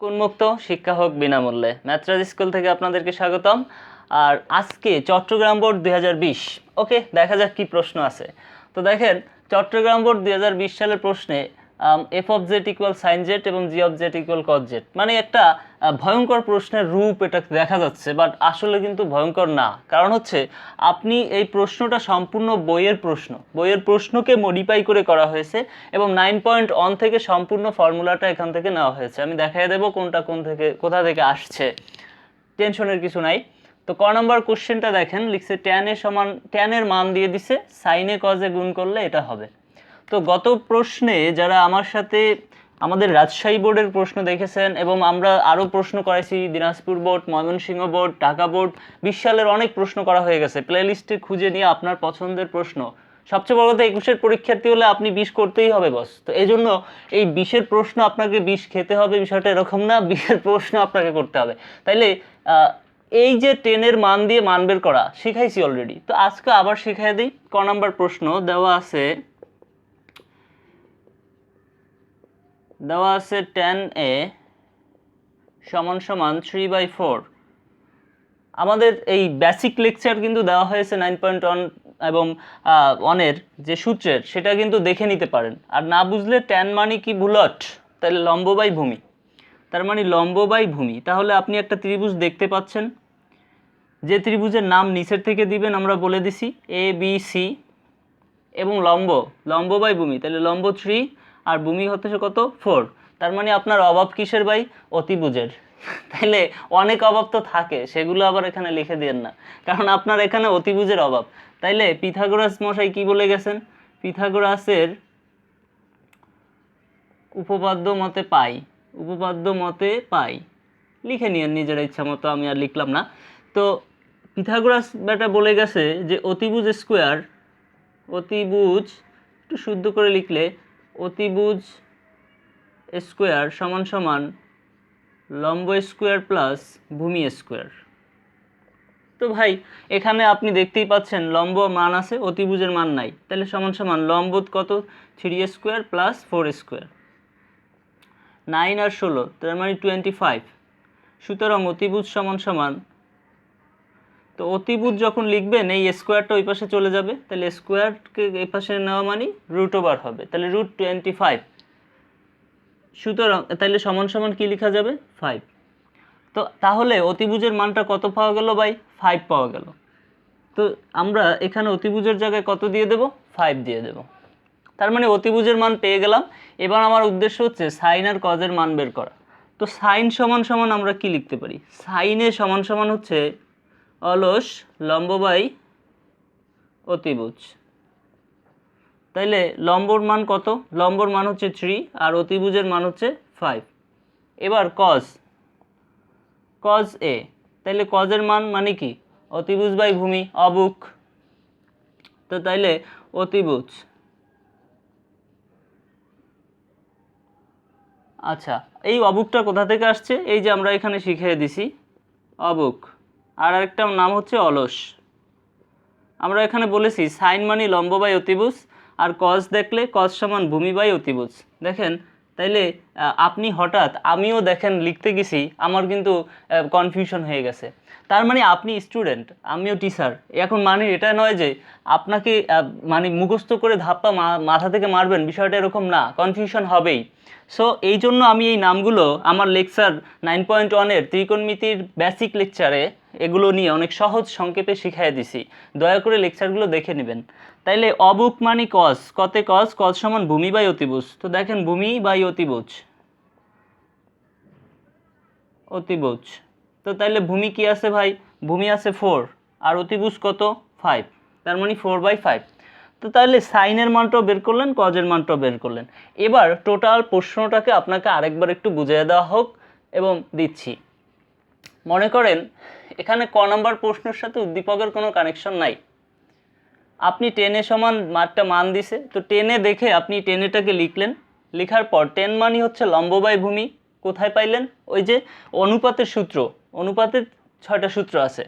উন্মুক্ত শিক্ষা হোক বিনামূল্যে ম্যাথরাজ স্কুল থেকে আপনাদেরকে স্বাগতম। আর আজকে চট্টগ্রাম বোর্ড 2020। ওকে, দেখা যাক কি প্রশ্ন আছে। তো দেখেন, চট্টগ্রাম বোর্ড 2020 সালের প্রশ্নে f of z equal sine z এবং g of z equal cos z, মানে একটা ভয়ঙ্কর প্রশ্নের রূপ এটা দেখা যাচ্ছে, বাট আসলে কিন্তু ভয়ঙ্কর না। কারণ হচ্ছে আপনি এই প্রশ্নটা সম্পূর্ণ বইয়ের প্রশ্নকে মডিফাই করে করা হয়েছে এবং 9.1 থেকে সম্পূর্ণ ফর্মুলাটা এখান থেকে নেওয়া হয়েছে। আমি দেখাই দেবো কোথা থেকে আসছে, টেনশনের কিছু নাই। তো ক নম্বর কোশ্চেনটা দেখেন, লিখছে tan এর মান দিয়ে দিছে, সাইনে কজে গুণ করলে এটা হবে। তো গত প্রশ্নে যারা আমার সাথে আমাদের রাজশাহী বোর্ডের প্রশ্ন দেখেছেন এবং আমরা আরও প্রশ্ন করেছি, Dinajpur board, Mymensingh board, Dhaka board, 20 সালের অনেক প্রশ্ন করা হয়ে গেছে। প্লেলিস্টে খুঁজে নিয়ে আপনার পছন্দের প্রশ্ন, সবচেয়ে বড় কথা 21-এর পরীক্ষার্থী হলে আপনি 20 করতেই হবে বস। তো এই জন্য এই 20-এর প্রশ্ন আপনাকে 20 খেতে হবে, বিষয়টা এরকম না, 20-এর প্রশ্ন আপনাকে করতে হবে। তাইলে এই যে 10 এর মান দিয়ে মান বের করা শিখাইছি অলরেডি, তো আজকে আবার শিখাই দিই। ক নাম্বার প্রশ্ন দেওয়া আছে tan a সমান 3/4। আমাদের এই বেসিক লেকচার কিন্তু দেওয়া হয়েছে 9.1 এবং 1-এর যে সূত্রের, সেটা কিন্তু দেখে নিতে পারেন। আর না বুঝলে ট্যান মানে কি বুলট, তাহলে লম্ব বাই ভূমি, তার মানে লম্ব বাই ভূমি। তাহলে আপনি একটা ত্রিভুজ দেখতে পাচ্ছেন, যে ত্রিভুজের নাম নিচের থেকে দিবেন আমরা বলে দিছি এ বি সি, এবং লম্ব বাই ভূমি, তাহলে লম্ব 3 আর ভূমি হচ্ছে কত 4। তার মানে আপনার অভাব কিসের ভাই? অতিভুজের। তাইলে অনেক অভাব তো থাকে, সেগুলো আবার এখানে লিখে দিয়েন না, কারণ আপনার এখানে অতিভুজের অভাব। তাইলে পিথাগোরাস মশাই কি বলে গেছেন? পিথাগোরাসের উপপাদ্য মতে পাই লিখে নিয়েন নিজের ইচ্ছা মতো, আমি আর লিখলাম না। তো পিথাগোরাস বেটা বলে গেছে যে অতিভুজ একটু শুদ্ধ করে লিখলে অতিভুজ স্কোয়ার সমান লম্ব স্কোয়ার প্লাস ভূমি স্কোয়ার। তো ভাই এখানে আপনি দেখতেই পাচ্ছেন লম্ব মান আছে, অতিভুজের মান নাই, তাহলে সমান লম্ব কত 3 স্কোয়ার প্লাস 4 স্কোয়ার, 9 আর 16, তার মানে 25। সুতরাং অতিভুজ সমান, তো অতিভুজ যখন লিখবেন এই স্কোয়ারটা ওই পাশে চলে যাবে, তাহলে স্কোয়ারকে এই পাশে নেওয়া মানে √ওভার হবে, তাহলে √25। সুতরাং তাহলে সমান কি লেখা যাবে 5। তো তাহলে অতিভুজের মানটা কত পাওয়া গেল ভাই? 5 পাওয়া গেল। তো আমরা এখানে অতিভুজের জায়গায় কত দিয়ে দেব? 5 দিয়ে দেব। তার মানে অতিভুজের মান পেয়ে গেলাম। এবার আমার উদ্দেশ্য হচ্ছে সাইন আর কজের মান বের করা। তো সাইন সমান আমরা কি লিখতে পারি? সাইনে সমান হচ্ছে অলস লম্ব বাই অতিভুজ। তাইলে লম্বর মান কত? লম্বর মান হচ্ছে 3 আর অতিভুজের মান হচ্ছে 5। এবার কজ এ, তাইলে কজের মান মানে কি? অতিভুজ বাই ভূমি, অবুক। তো তাইলে অতিভুজ, আচ্ছা এই অবুকটা কোথা থেকে আসছে? এই যে আমরা এখানে শিখিয়ে দিছি অবুক, আর আরেকটা নাম হচ্ছে অলস। আমরা এখানে বলেছি সাইন মানে লম্ব বাই অতিভুজ, আর কজ দেখলে কজ সমান ভূমি বাই অতিভুজ। দেখেন তাইলে আপনি হঠাৎ, আমিও দেখেন লিখতে গেছি, আমার কিন্তু কনফিউশন হয়ে গেছে। তার মানে আপনি স্টুডেন্ট, আমিও টিচার, এখন মানে এটা নয় যে আপনাকে মানে মুখস্থ করে ধাপ্পা মাথা থেকে মারবেন, বিষয়টা এরকম না, কনফিউশন হবেই। সো এই জন্য আমি এই নামগুলো আমার লেকচার 9.1-এর ত্রিকোণমিতির বেসিক লেকচারে এগুলো নিয়ে অনেক সহজ সংক্ষেপে শিখিয়ে দিছি, দয়া করে লেকচারগুলো দেখে নেবেন। তাইলে অবুক মানে কতে কজ সমান ভূমি বাই অতিভুজ। তো দেখেন ভূমি বাই অতিভুজ। তো তাইলে ভূমি কি আছে ভাই? ভূমি আছে 4 আর অতিভুজ কত 5, তার মানে 4/5। তো তাহলে সাইনের মানটাও বের করলেন, কজের মানটাও বের করলেন। এবার টোটাল প্রশ্নটাকে আপনাকে আরেকবার একটু বুঝিয়ে দেওয়া হোক এবং দিচ্ছি। মনে করেন এখানে ক নাম্বার প্রশ্নের সাথে উদ্দীপকের কোনো কানেকশন নাই। আপনি 10 সমান মারটা মান দিছে, তো 10 দেখে আপনি 10টাকে লিখলেন, লেখার পর 10 মানই হচ্ছে লম্ব বাই ভূমি। কোথায় পাইলেন? ওই যে অনুপাতের সূত্র, অনুপাতের 6টা সূত্র আছে।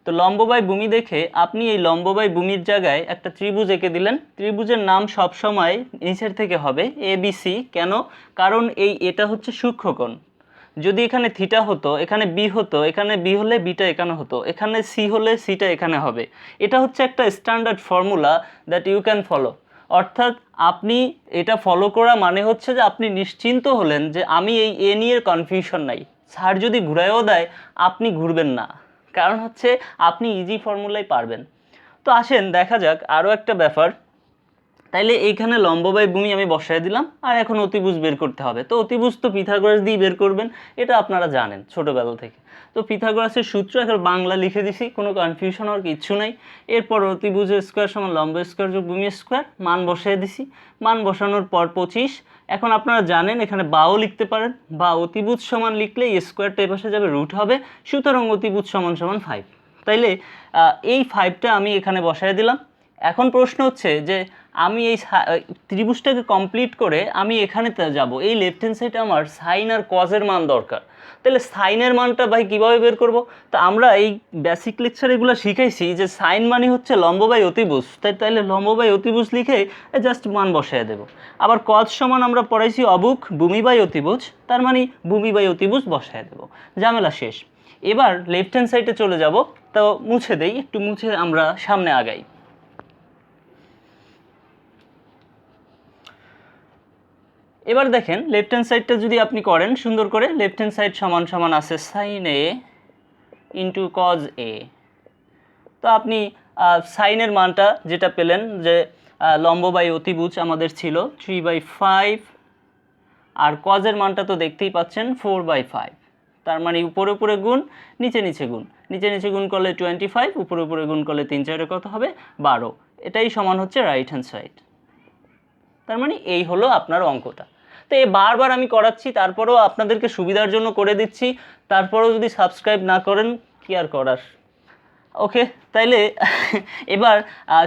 তো লম্ব বাই ভূমি দেখে আপনি এই লম্ব বাই ভূমির জায়গায় একটা ত্রিভুজ এঁকে দিলেন। ত্রিভুজের নাম সব সময় নিচের থেকে হবে ABC। কেন? কারণ এটা হচ্ছে সূক্ষ্মকোণ। যদি এখানে থিটা হতো, এখানে বি হতো, এখানে বি হলে বিটা এখানে হতো, এখানে সি হলে সিটা এখানে হবে। এটা হচ্ছে একটা standard formula that you can follow. অর্থাৎ আপনি এটা ফলো করা মানে হচ্ছে যে আপনি নিশ্চিন্ত হলেন যে আমি এই এ নিয়ে কনফিউশন নাই, স্যার যদি ঘুরাইও দেয় আপনি ঘুরবেন না, কারণ হচ্ছে আপনি ইজি ফর্মুলাই পারবেন। তো আসেন দেখা যাক আরও একটা ব্যাপার। তাইলে এইখানে লম্ব বাই ভূমি আমি বসায় দিলাম, আর এখন অতিভুজ বের করতে হবে। তো অতিভুজ তো পিথাগোরাস দিয়ে বের করবেন, এটা আপনারা জানেন ছোটোবেলা থেকে। তো পিথাগোরাসের সূত্র এখন বাংলা লিখে দিছি, কোনো কনফিউশন হওয়ার কিচ্ছু নাই। এরপর অতিভুজের স্কোয়ার সমান লম্ব স্কোয়ার যোগ ভূমি স্কোয়ার, মান বসায় দিছি। মান বসানোর পর 25। এখন আপনারা জানেন এখানে বাও লিখতে পারেন, বা অতিভুজ সমান লিখলে স্কোয়ারটা এপাশে যাবে, রুট হবে, সুতরাং অতিভুজ সমান সমান 5। তাইলে এই 5টা আমি এখানে বসায় দিলাম। এখন প্রশ্ন হচ্ছে যে আমি এই ত্রিভুজটাকে কমপ্লিট করে আমি এখানে যাব, এই লেফট হ্যান্ড সাইডে আমার সাইন আর কজের মান দরকার। তাহলে সাইনের মানটা ভাই কীভাবে বের করব? তা আমরা এই বেসিক লেকচারে এগুলো শিখাইছি যে সাইন মানে হচ্ছে লম্ব বাই অতিভুজ, তাইলে লম্ব বাই অতিভুজ লিখে জাস্ট মান বসায় দেব। আবার কজ সমান আমরা পড়াইছি অবুক ভূমি বাই অতিভুজ, তার মানে ভূমি বাই অতিভুজ বসায় দেব, ঝামেলা শেষ। এবার লেফট হ্যান্ড সাইডে চলে যাব, তো মুছে দেই, একটু মুছে আমরা সামনে আগাই। এবার দেখেন লেফট হ্যান্ড সাইডটা যদি আপনি করেন সুন্দর করে, লেফট হ্যান্ড সাইড সমান সমান আছে sine A into cos A. তো আপনি সাইনের মানটা যেটা পেলেন যে লম্ব বাই অতিভুজ আমাদের ছিল 3/5, আর কজের মানটা তো দেখতেই পাচ্ছেন 4/5। তার মানে উপরে উপরে গুণ, নিচে নিচে গুণ, নিচে নিচে গুণ করলে 25, উপরে উপরে গুণ করলে 3 4 কত হবে 12। এটাই সমান হচ্ছে রাইট হ্যান্ড সাইড। তার মানে এই হলো আপনার অঙ্কটা। তো এই বারবার আমি করাচ্ছি, তারপরেও আপনাদেরকে সুবিধার জন্য করে দিচ্ছি, তারপরেও যদি সাবস্ক্রাইব না করেন কি আর করার। ওকে, তাইলে এবার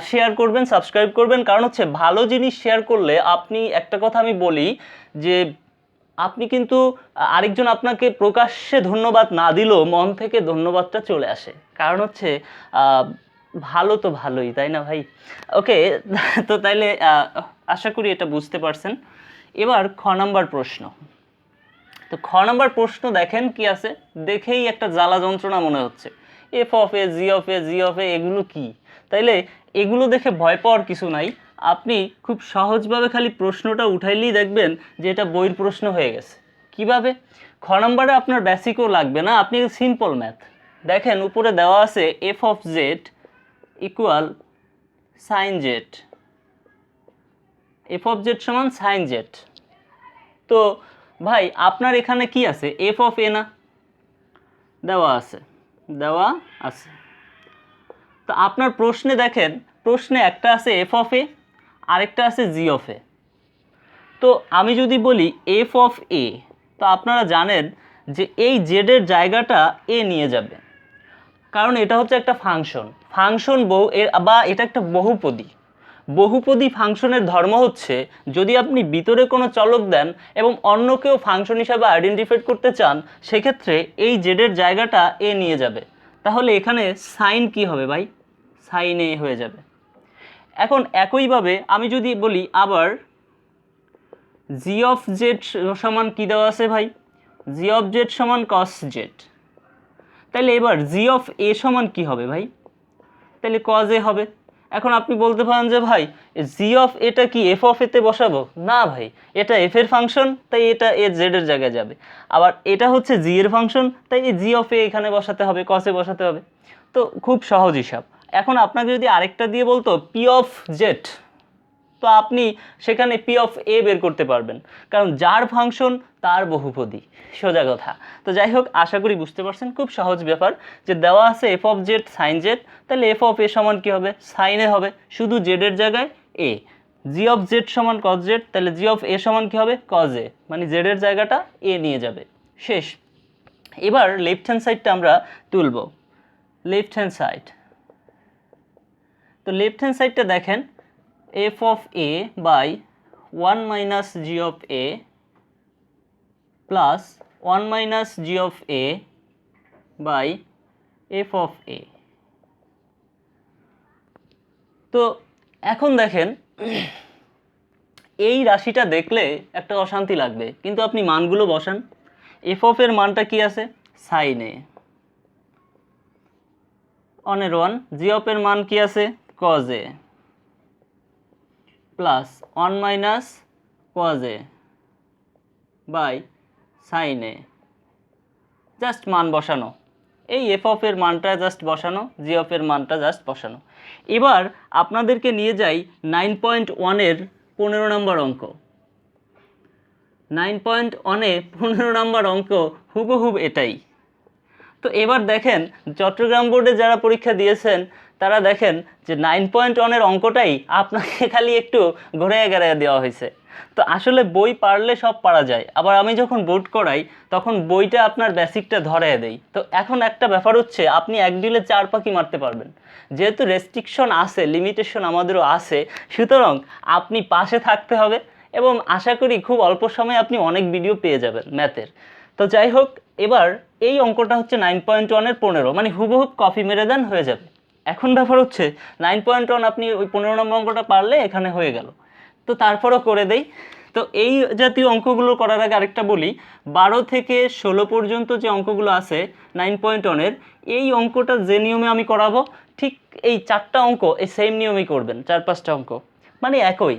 শেয়ার করবেন, সাবস্ক্রাইব করবেন, কারণ হচ্ছে ভালো জিনিস শেয়ার করলে আপনি, একটা কথা আমি বলি যে আপনি কিন্তু আরেকজন আপনাকে প্রকাশ্যে ধন্যবাদ না দিলেও মন থেকে ধন্যবাদটা চলে আসে, কারণ হচ্ছে ভালো তো ভালোই, তাই না ভাই? ওকে, তো তাইলে আশা করি এটা বুঝতে পারছেন। এবার খ নাম্বার প্রশ্ন। তো খ নাম্বার প্রশ্ন দেখেন কি আছে, দেখেই একটা জ্বালা যন্ত্রণা মনে হচ্ছে। F of a, g of a, g of a, এগুলো কি? তাইলে এগুলো দেখে ভয় পাওয়ার কিছু নাই, আপনি খুব সহজভাবে খালি প্রশ্নটা উঠাইলেই দেখবেন যে এটা বইয়ের প্রশ্ন হয়ে গেছে। কিভাবে? খ নাম্বারে আপনার বেসিকও লাগবে না, আপনি সিম্পল ম্যাথ দেখেন, উপরে দেওয়া আছে f of z equal sine z, f of z সমান সাইন জেড। তো ভাই আপনার এখানে কি আছে, এফ অফ এ না দেওয়া আছে, দেওয়া আছে। তো আপনার প্রশ্নে দেখেন, প্রশ্নে একটা আছে এফ অফ এ, আরেকটা আছে জি অফ এ। তো আমি যদি বলি এফ অফ এ, তো আপনারা জানেন যে এই জেডের জায়গাটা এ নিয়ে যাবে, কারণ এটা হচ্ছে একটা ফাংশন, ফাংশন বা এটা একটা বহুপদী। বহুপদী ফাংশনের ধর্ম হচ্ছে যদি আপনি ভিতরে কোনো চলক দেন এবং অন্য কেউ ফাংশন হিসাবে আইডেন্টিফাই করতে চান, সেক্ষেত্রে এই জেডের জায়গাটা এ নিয়ে যাবে। তাহলে এখানে সাইন কি হবে ভাই? সাইন এ হয়ে যাবে। এখন একইভাবে আমি যদি বলি আবার জি অফ জেড সমান কি দেওয়া আছে ভাই? জি অফ জেড সমান কস জেড। তাহলে এবার জি অফ এ সমান কি হবে ভাই? তাহলে কজ এ হবে। এখন আপনি বলতে পারেন যে ভাই জি অফ এটা কি এফ অফ এতে বসাবো? না ভাই, এটা এফ এর ফাংশন, তাই এটা এ জেড এর জায়গায় যাবে। আবার এটা হচ্ছে জি এর ফাংশন, তাই এই জি অফ এ এখানে বসাতে হবে, কসে বসাতে হবে। তো খুব সহজ হিসাব। এখন আপনাকে যদি আরেকটা দিয়ে বলতো পি অফ জেড, তো আপনি সেখানে পি অফ এ বের করতে পারবেন, কারণ যার ফাংশন তার বহুপদী, সোজা কথা। তো যাই হোক, আশা করি বুঝতে পারছেন, খুব সহজ ব্যাপার। যে দেওয়া আছে f of z sine z, তাহলে এফ অফ এ সমান কী হবে? সাইনে হবে, শুধু জেডের জায়গায় এ। জি অফ জেড সমান কজ জেড, তাহলে জি অফ এ সমান কী হবে? কজ এ, মানে জেডের জায়গাটা এ নিয়ে যাবে, শেষ। এবার লেফট হ্যান্ড সাইডটা আমরা তুলব, লেফট হ্যান্ড সাইড। তো লেফট হ্যান্ড সাইডটা দেখেন, f of a by 1 minus g of a plus 1 minus g of a by f of a। তো এখন দেখেন এই রাশিটা দেখলে একটা অশান্তি লাগবে, কিন্তু আপনি মানগুলো বসান। এফ অফ এর মানটা কি আছে সাইন এ অনের 1, জি অফ এর মান কি আছে cos A plus 1 minus cos A by sine A, just মান বসানো, এই এফ অফ এর মানটা জাস্ট বসানো, জি অফ এর মানটা জাস্ট বসানো। এবার আপনাদেরকে নিয়ে যাই 9.1 এর 15 নম্বর অঙ্ক। 9.1 এ 15 নম্বর অঙ্ক হুবহুব এটাই। তো এবার দেখেন চট্টগ্রাম বোর্ডে যারা পরীক্ষা দিয়েছেন তারা দেখেন যে 9.1 এর অঙ্কটাই আপনাকে খালি একটু ঘুরিয়ে গেড়িয়ে দেওয়া হয়েছে। তো আসলে বই পারলে সব পারা যায়, আবার আমি যখন বোর্ড করাই তখন বইটা আপনার বেসিকটা ধরিয়ে দেই। তো এখন একটা ব্যাপার হচ্ছে আপনি এক ডিলে 4 পাখি মারতে পারবেন, যেহেতু রেস্ট্রিকশন আছে, লিমিটেশন আমাদেরও আছে, সুতরাং আপনি পাশে থাকতে হবে এবং আশা করি খুব অল্প সময়ে আপনি অনেক ভিডিও পেয়ে যাবেন ম্যাথের। তো যাই হোক, এবার এই অঙ্কটা হচ্ছে 9.1 এর 15, মানে হুবহুব কপি মেরে দেন হয়ে যাবে। এখন ব্যাপার হচ্ছে 9.1 আপনি ওই 15 নম্বর অঙ্কটা পারলে এখানে হয়ে গেল। তো তারপরও করে দেই। তো এই জাতীয় অঙ্কগুলো করার আগে আরেকটা বলি, 12 থেকে 16 পর্যন্ত যে অঙ্কগুলো আছে 9.1 এর, এই অঙ্কটা যে নিয়মে আমি করাবো ঠিক এই 4টা অঙ্ক এই সেম নিয়মেই করবেন, 4-5টা অঙ্ক মানে একই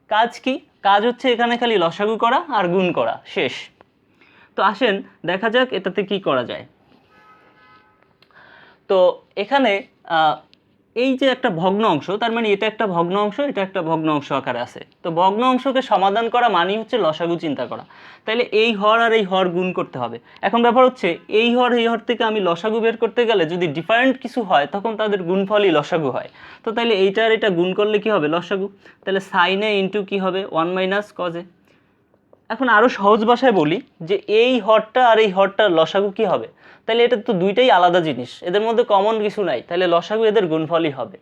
কাজ। কি কাজ হচ্ছে এখানে খালি লসাগু করা আর গুণ করা, শেষ। তো আসেন দেখা যাক এটাতে কি করা যায়। তো এখানে এই যে একটা ভগ্ন অংশ, তার মানে এটা একটা ভগ্ন অংশ, এটা একটা ভগ্ন অংশ আকারে আছে। তো ভগ্ন অংশকে সমাধান করা মানে হচ্ছে লসাগু চিন্তা করা। তাইলে এই হর আর এই হর গুণ করতে হবে। এখন ব্যাপার হচ্ছে এই হর থেকে আমি লসাগু বের করতে গেলে যদি ডিফারেন্ট কিছু হয় তখন তাদের গুণফলই লসাগু হয়। তো তাইলে এইটা আর এটা গুণ করলে কি হবে লসাগু, তাহলে সাইন এ ইন্টু কি হবে 1 মাইনাস কজ এ। এখন আরও সহজ ভাষায় বলি যে এই হরটা আর এই হরটার লসাগু কি হবে, তাহলে এটা তো দুইটাই আলাদা জিনিস, এদের মধ্যে কমন কিছু নাই, তাহলে লসাগু এদের গুণফলই হবে।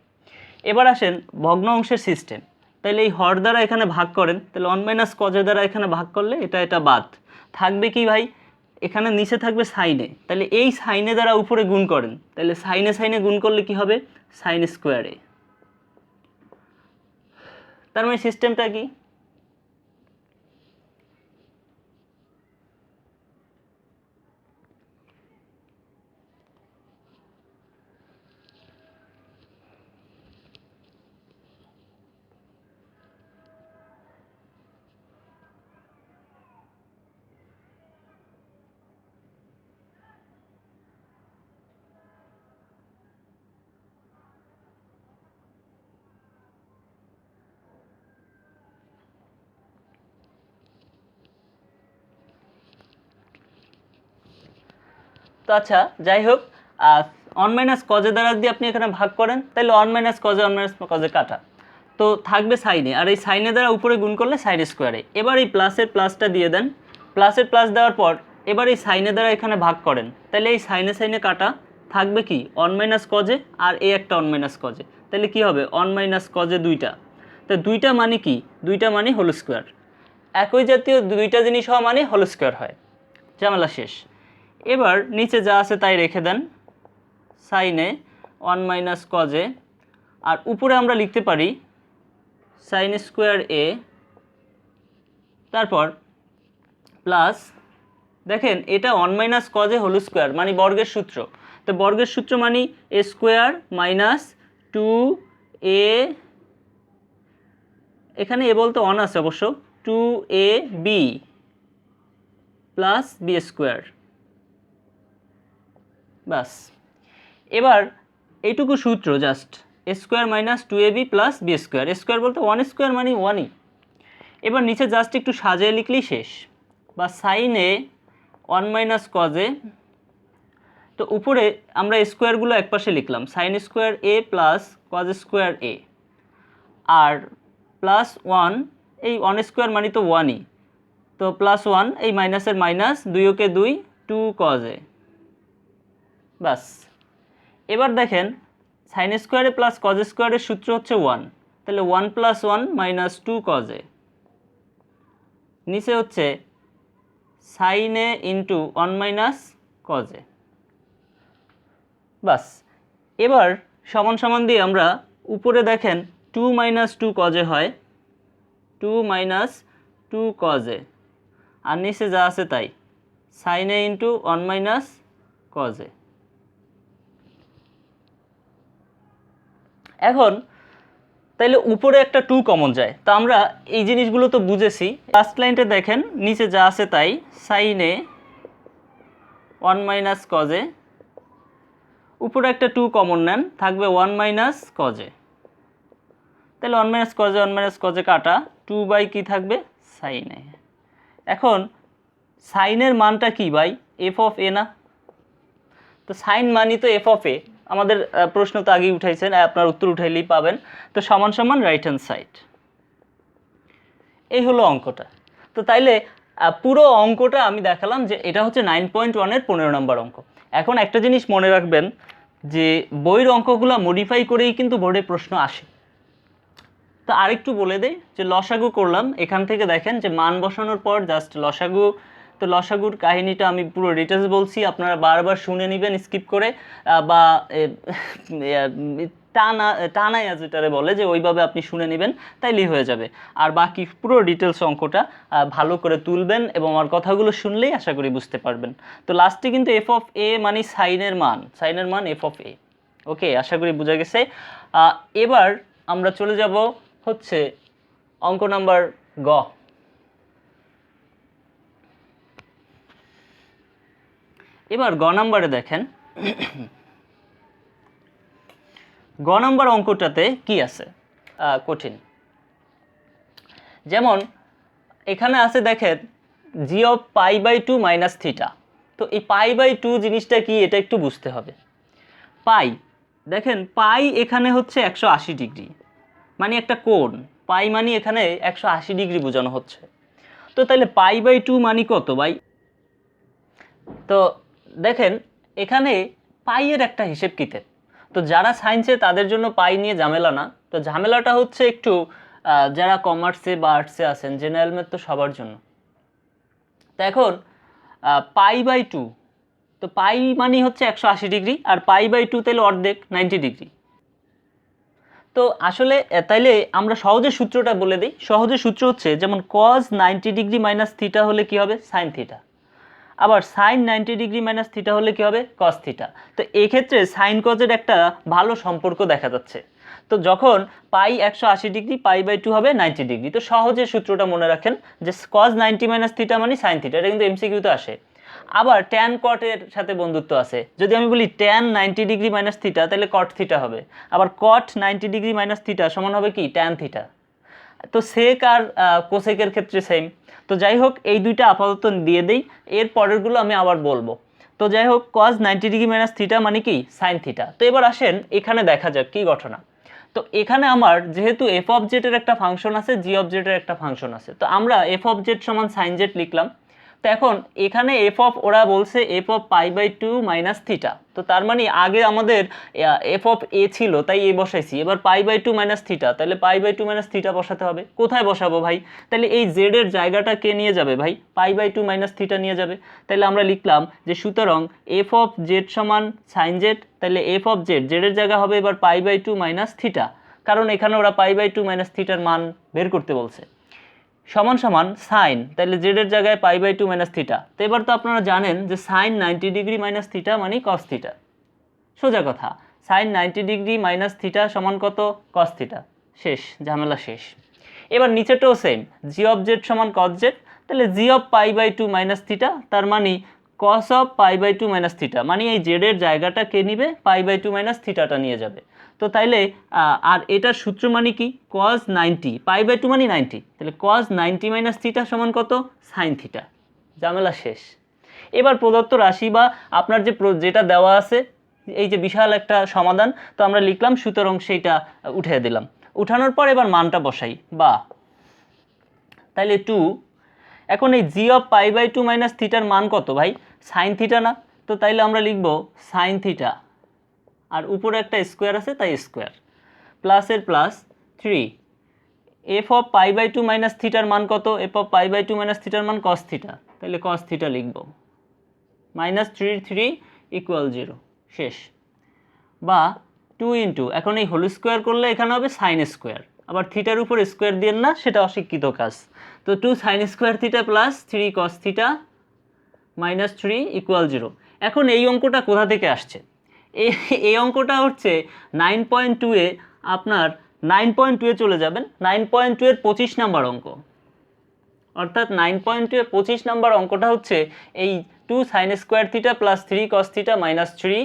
এবার আসেন ভগ্ন অংশের সিস্টেম। তাহলে এই হর দ্বারা এখানে ভাগ করেন, তাহলে 1 মাইনাস কজের দ্বারা এখানে ভাগ করলে এটা বাদ থাকবে কি ভাই, এখানে নিচে থাকবে সাইনে, তাহলে এই সাইনে দ্বারা উপরে গুণ করেন, তাহলে সাইনে গুণ করলে কি হবে সাইন স্কোয়ারে। তার মানে সিস্টেমটা কি, তো আচ্ছা যাই হোক, 1 মাইনাস কজের দ্বারা যদি আপনি এখানে ভাগ করেন তাহলে 1 মাইনাস কজে কাটা, তো থাকবে সাইনে, আর এই সাইনে দ্বারা উপরে গুণ করলে সাইন স্কোয়ারে। এবার এই প্লাসের প্লাসটা দিয়ে দেন, প্লাসের প্লাস দেওয়ার পর এবার এই সাইনে দ্বারা এখানে ভাগ করেন, তাহলে এই সাইনে কাটা থাকবে কি 1 মাইনাস কজে, আর এই একটা 1 মাইনাস কজে, তাহলে কি হবে 1 মাইনাস কজে দুইটা, তো দুইটা মানে কি, দুইটা মানে হোল স্কোয়ার। একই জাতীয় দুইটা জিনিস হওয়া মানে হোল স্কোয়ার হয়, ঝামেলা শেষ। এবার নিচে যা আছে তাই রেখে দেন, সাইনে 1 মাইনাস কজে, আর উপরে আমরা লিখতে পারি সাইন স্কোয়ার এ, তারপর প্লাস দেখেন এটা 1 মাইনাস কজে হোল স্কোয়ার মানে বর্গের সূত্র, তো বর্গের সূত্র মানে এ স্কোয়ার মাইনাস 2a, এখানে এ বলতে 1 আছে অবশ্য, 2ab প্লাস বি স্কোয়ার, বাস। এবার এইটুকু সূত্র just a square minus 2ab plus b square, square বলতে 1 স্কোয়ার মানে 1ই। এবার নিচে জাস্ট একটু সাজিয়ে লিখলেই শেষ, বা সাইনে 1 মাইনাস কজে, তো উপরে আমরা স্কোয়ারগুলো একপাশে লিখলাম সাইন স্কোয়ার এ প্লাস কজ স্কোয়ার এ, আর প্লাস 1, এই 1 স্কোয়ার মানে তো 1ই, তো প্লাস 1 এই মাইনাসের মাইনাস, 2 ওকে 2, 2 কজ এ, বাস। এবার দেখেন সাইন স্কোয়ারে প্লাস কজ স্কোয়ারের সূত্র হচ্ছে 1, তাহলে 1 প্লাস 1 মাইনাস 2 কজ এ, নিচে হচ্ছে sine A into 1 minus cos a, বাস। এবার সমান সমান দিয়ে আমরা উপরে দেখেন 2 মাইনাস 2 কজ এ হয়, 2 মাইনাস 2 কজ এ, আর নিচে যা আছে তাই, sine A into 1 minus cos A. এখন তাইলে উপরে একটা 2 কমন যায়, তো আমরা এই জিনিসগুলো তো বুঝেছি। লাস্ট লাইনটা দেখেন, নিচে যা আছে তাই, sine A 1 minus cos A, উপরে একটা 2 কমন নেন, থাকবে 1 মাইনাস কজ এ। তাহলে 1 মাইনাস কজ এ 1 মাইনাস কজ এ কাটা, 2 বাই কি থাকবে, সাইন এ। এখন সাইনের মানটা কি ভাই, এফ অফ এ না? তো সাইন মানি তো এফ অফ এ, আমাদের প্রশ্ন তো আগেই উঠাইছেন, আপনার উত্তর উঠাইলেই পাবেন। তো সমান সমান রাইট হ্যান্ড সাইড, এই হলো অঙ্কটা। তো তাইলে পুরো অঙ্কটা আমি দেখালাম যে এটা হচ্ছে 9.1-এর 15 নম্বর অঙ্ক। এখন একটা জিনিস মনে রাখবেন যে বইয়ের অঙ্কগুলো মডিফাই করেই কিন্তু বোর্ডে প্রশ্ন আসে। তো আরেকটু বলে দেই যে লসাগু করলাম, এখান থেকে দেখেন যে মান বসানোর পর জাস্ট লসাগু। তো লসাগুর কাহিনীটা আমি পুরো ডিটেলস বলছি, আপনারা বারবার শুনে নেবেন স্কিপ করে, বা টানায়া যেটারে বলে যে ওইভাবে আপনি শুনে নেবেন, তাইলেই হয়ে যাবে। আর বাকি পুরো ডিটেলস অঙ্কটা ভালো করে তুলবেন এবং আমার কথাগুলো শুনলেই আশা করি বুঝতে পারবেন। তো লাস্টে কিন্তু এফ অফ এ মানে সাইনের মান এফ অফ এ। ওকে, আশা করি বোঝা গেছে। এবার আমরা চলে যাব হচ্ছে অঙ্ক নাম্বার গ। এবার গ নাম্বারে দেখেন, গ নাম্বার অঙ্কটাতে কি আছে কঠিন। যেমন এখানে আছে দেখেন g of pi by 2 minus theta. তো এই পাই বাই 2 জিনিসটা কি, এটা একটু বুঝতে হবে। পাই, দেখেন পাই এখানে হচ্ছে 180 ডিগ্রি, মানে একটা কোণ। পাই মানে এখানে 180 ডিগ্রি বোঝানো হচ্ছে। তো তাহলে পাই বাই 2 মানে কত ভাই? তো দেখেন এখানে পাইয়ের একটা হিসেব কিতেব। তো যারা সায়েন্সে তাদের জন্য পাই নিয়ে ঝামেলা না, তো ঝামেলাটা হচ্ছে একটু যারা কমার্সে বা আর্টসে আছেন, জেনারেল ম্যাথ তো সবার জন্য। তো এখন পাই বাই 2, তো পাই মানে হচ্ছে 180 ডিগ্রি, আর পাই বাই 2 তাহলে অর্ধেক 90 ডিগ্রি। তো আসলে তাইলে আমরা সহজে সূত্রটা বলে দিই। সহজে সূত্র হচ্ছে যেমন cos 90 ডিগ্রি মাইনাস থিটা হলে কি হবে, সাইন থিটা। আবার সাইন 90 ডিগ্রি মাইনাস থিটা হলে কি হবে, কস থিটা। তো এই ক্ষেত্রে সাইন কজের একটা ভালো সম্পর্ক দেখা যাচ্ছে। তো যখন পাই 180 ডিগ্রি, পাই বাই 2 হবে 90 ডিগ্রি। তো সহজে সূত্রটা মনে রাখেন যে cos 90 মাইনাস থিটা মানে সাইন থিটা, এটা কিন্তু এমসিকিউতে আসে। আবার ট্যান কটের সাথে বন্ধুত্ব আছে, যদি আমি বলি ট্যান 90 ডিগ্রি মাইনাস থিটা তাহলে কট থিটা হবে। আবার কট 90 ডিগ্রি মাইনাস থিটা সমান হবে কি, ট্যান থিটা। তো সেক আর কোসেকের ক্ষেত্রে সেম। তো যাই হোক এই দুইটা আপাতত দিয়ে দেই, এর পরেরগুলো আমি আবার বলবো। তো যাই হোক cos 90 ডিগ্রি মাইনাস থিটা মানে কি, সাইন থিটা। তো এবার আসেন এখানে দেখা যাক কি ঘটনা। তো এখানে আমার যেহেতু এফ অফ জেড এর একটা ফাংশন আছে, জি অফ জেড এর একটা ফাংশন আছে, তো আমরা এফ অফ জেড সমান সাইন জেড লিখলাম। তো এখন এখানে এফ অফ, ওরা বলছে f of pi by 2 minus theta. তো তার মানে আগে আমাদের এফ অফ এ ছিল তাই এ বসাইছি, এবার পাই বাই 2 মাইনাস থিটা, তাহলে পাই বাই 2 মাইনাস থিটা বসাতে হবে। কোথায় বসাবো ভাই? তাহলে এই জেড এর জায়গাটা কে নিয়ে যাবে ভাই, পাই বাই 2 মাইনাস থিটা নিয়ে যাবে। তাহলে আমরা লিখলাম যে সুতরাং এফ অফ জেড সমান সাইন জেড, তাহলে এফ অফ জেড, জেডের জায়গা হবে এবার পাই বাই 2 মাইনাস থিটা, কারণ এখানে ওরা পাই বাই 2 মাইনাস থিটার মান বের করতে বলছে, সমান সমান সাইন, তাহলে জেডের জায়গায় পাই বাই 2 মাইনাস থিটা। তো এবার তো আপনারা জানেন যে সাইন 90 ডিগ্রি মাইনাস থিটা মানে কস থিটা। সোজা কথা, সাইন 90 ডিগ্রি মাইনাস থিটা সমান কত, কস থিটা। শেষ, ঝামেলা শেষ। এবার নিচেটাও সেম, জি অফ জেড সমান কস জেড, তাহলে g of pi by 2 minus theta, তার মানে cos of pi by 2 minus theta, মানে এই জেডের জায়গাটা কে নিবে, পাই বাই 2 মাইনাস থিটাটা নিয়ে যাবে। তো তাইলে আর এটার সূত্র মানে কি, cos 90, পাই বাই 2 মানে 90, তাহলে cos 90 মাইনাস থিটা সমান কত, সাইন থিটা। ঝামেলা শেষ। এবার প্রদত্ত রাশি বা আপনার যেটা দেওয়া আছে, এই যে বিশাল একটা সমাধান, তো আমরা লিখলাম, সুতরাং সেইটা উঠিয়ে দিলাম। উঠানোর পর এবার মানটা বসাই, বা তাইলে 2, এখন এই জি অফ পাই বাই 2 মাইনাস থিটার মান কত ভাই, সাইন থিটা না? তো তাইলে আমরা লিখব সাইন থিটা, আর উপরে একটা স্কোয়ার আছে তাই স্কোয়ার, প্লাসের plus 3, f of pi by 2 minus থিটার মান কত, f of pi by 2 minus থিটার মান কস থিটা, তাহলে কস থিটা লিখব, মাইনাস 3 ইকুয়াল 0, শেষ। বা 2 ইন্টু, এখন এই হোল স্কোয়ার করলে এখানে হবে সাইন স্কোয়ার, আবার থিটার উপর স্কোয়ার দিয়ে না, সেটা অশিক্ষিত কাজ। তো 2 sine square theta plus 3 cos theta minus 3 equal 0। এখন এই অঙ্কটা কোথা থেকে আসছে? এই অঙ্কটা হচ্ছে 9.2 এ, আপনার 9.2 এ চলে যাবেন, 9.2 এর 25 নাম্বার অঙ্ক, অর্থাৎ 9.2 এর 25 নাম্বার অঙ্কটা হচ্ছে এই 2 sine square theta plus 3 cos theta minus 3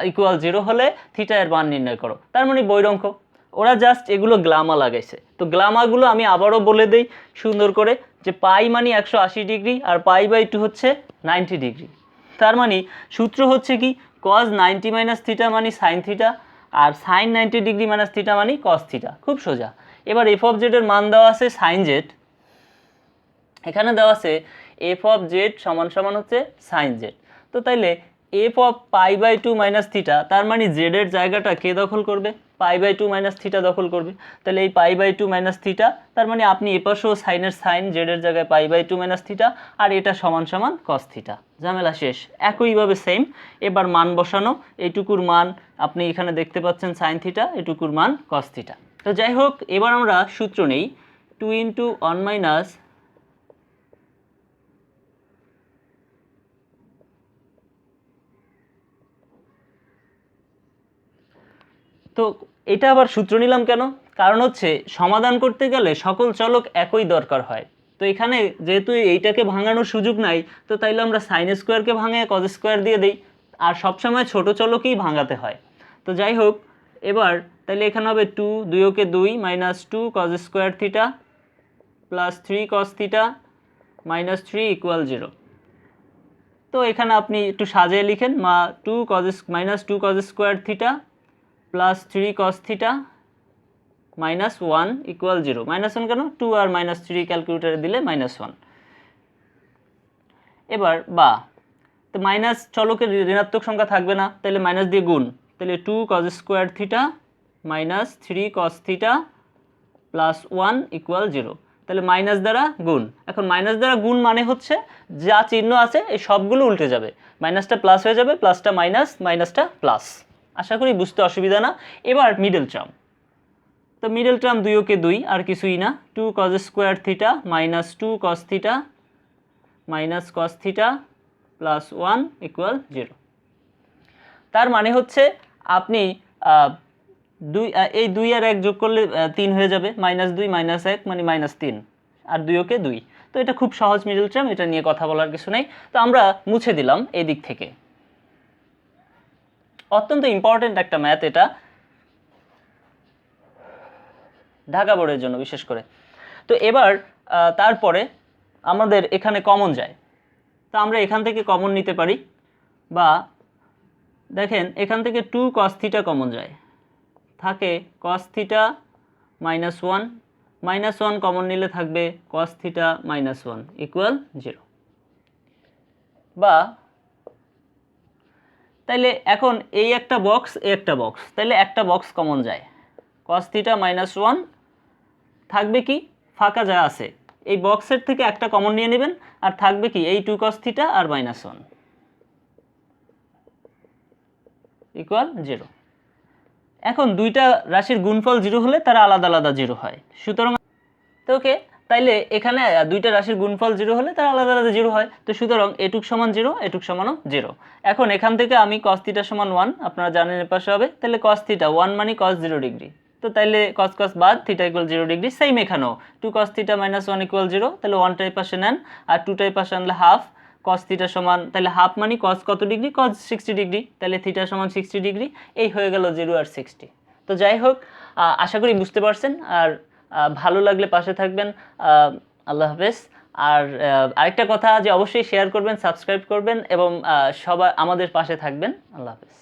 equal 0 হলে থিটা এর মান নির্ণয় করো। তার মানে বৈর অঙ্ক। ওরা জাস্ট এগুলো গ্লামা লাগাইছে। তো গ্লামাগুলো আমি আবারও বলে দেই সুন্দর করে, যে পাই মানে 180 ডিগ্রি আর পাই বাই 2 হচ্ছে 90 ডিগ্রি। তার মানে সূত্র হচ্ছে কি, cos 90 মাইনাস থিটা মানে সাইন থিটা, আর সাইন 90 ডিগ্রি মাইনাস থিটা মানে কস থিটা। খুব সোজা। এবার এফ অফ জেড এর মান দেওয়া আছে সাইন জেড, এখানে দেওয়া আছে এফ অফ জেড সমান সমান হচ্ছে সাইন জেড। তো তাইলে f of pi by 2 minus theta, তার মানে জেডের জায়গাটা কে দখল করবে? পাই বাই 2 মাইনাস থিটা দখল করবে। তাহলে এই পাই বাই 2 মাইনাস থিটা, তার মানে আপনি এপাশেও সাইনের সাইন, জেডের জায়গায় পাই বাই 2 মাইনাস থিটা, আর এটা সমান সমান কস থিটা। ঝামেলা শেষ। একইভাবে সেম এবার মান বসানো, এইটুকুর মান আপনি এখানে দেখতে পাচ্ছেন সাইন থিটা, এটুকুর মান কস থিটা। তো যাই হোক, এবার আমরা সূত্র নেই 2 ইন্টু 1 মাইনাস তো এটা আবার সূত্র নিলাম কেন? কারণ হচ্ছে সমাধান করতে গেলে সকল চলক একই দরকার হয়। তো এখানে যেহেতু এইটাকে ভাঙানোর সুযোগ নাই, তো তাইলে আমরা সাইন স্কোয়ারকে ভাঙে কজ স্কোয়ার দিয়ে দিই, আর সবসময় ছোট চলকেই ভাঙাতে হয়। তো যাই হোক, এবার তাহলে এখানে হবে 2 2 2 minus 2 cos square theta plus 3 cos theta minus 3 equal 0। তো এখানে আপনি একটু সাজিয়ে লিখেন, minus 2 cos square theta plus 3 cos theta minus 1 equal 0। Minus 1 কেন? 2 আর মাইনাস 3 ক্যালকুলেটারে দিলে মাইনাস 1। এবার বা, তো মাইনাস চলকের ঋণাত্মক সংখ্যা থাকবে না, তাহলে মাইনাস দিয়ে গুণ, তাহলে 2 cos square theta minus 3 cos theta plus 1 equal 0। তাহলে মাইনাস দ্বারা গুণ। এখন মাইনাস দ্বারা গুণ মানে হচ্ছে যা চিহ্ন আছে এই সবগুলো উল্টে যাবে, মাইনাসটা প্লাস হয়ে যাবে, প্লাসটা মাইনাস, মাইনাসটা প্লাস। আশা করি বুঝতে অসুবিধা না। এবার মিডল টার্ম, তো মিডল টার্ম 2 2 আর কিছুই না, 2 cos square theta minus 2 cos theta minus cos theta plus 1 equal 0। তার মানে হচ্ছে আপনি এই 2 আর 1 যোগ করলে 3 হয়ে যাবে, মাইনাস 2 মাইনাস 1 মানে মাইনাস 3, আর 2 2। তো এটা খুব সহজ মিডল টার্ম, এটা নিয়ে কথা বলার কিছু নেই। তো আমরা মুছে দিলাম এই দিক থেকে। অত্যন্ত ইম্পর্টেন্ট একটা ম্যাথ এটা, ঢাকা বোর্ডের জন্য বিশেষ করে। তো এবার তারপরে আমাদের এখানে কমন যায়, তো আমরা এখান থেকে কমন নিতে পারি, বা দেখেন এখান থেকে 2 কস থিটা কমন যায়, থাকে cos theta minus 1, minus 1 common নিলে থাকবে কস থিটা মাইনাস 1 ইকুয়াল 0। বা তাইলে এখন এই একটা বক্স, এই একটা বক্স, তাইলে একটা বক্স কমন যায়, কস থিটা মাইনাস 1 থাকবে কি, ফাঁকা যা আছে এই বক্সের থেকে একটা কমন নিয়ে নেবেন, আর থাকবে কি এই 2 cos থিটা আর মাইনাস 1 ইকুয়াল 0। এখন দুইটা রাশির গুণফল 0 হলে তারা আলাদা আলাদা 0 হয়, সুতরাং তো ওকে, তাইলে এখানে দুইটা রাশির গুণফল 0 হলে তারা আলাদা আলাদা 0 হয়, তো সুতরাং এটুক সমান 0, এটুক সমানও 0। এখন এখান থেকে আমি cos থিটা সমান 1, আপনারা জানেন এর পাশে হবে, তাহলে cos থিটা 1 মানে cos 0 ডিগ্রি, তো তাইলে cos cos বাদ থিটা ইকুয়াল 0 ডিগ্রি। সেম এখানেও 2 cos থিটা মাইনাস 1 ইকুয়াল 0, তাহলে 1টাই পাশে নেন, আর 2টাই পাশে আনলে হাফ, cos থিটা সমান, তাহলে হাফ মানে cos কত ডিগ্রি, cos 60 ডিগ্রি, তাহলে থিটা সমান 60 ডিগ্রি। এই হয়ে গেল 0 আর 60। তো যাই হোক, আশা করি বুঝতে পারছেন, আর ভালো লাগলে পাশে থাকবেন। আল্লাহ হাফেজ। আর আরেকটা কথা, যে অবশ্যই শেয়ার করবেন, সাবস্ক্রাইব করবেন এবং সবাই আমাদের পাশে থাকবেন। আল্লাহ হাফেজ।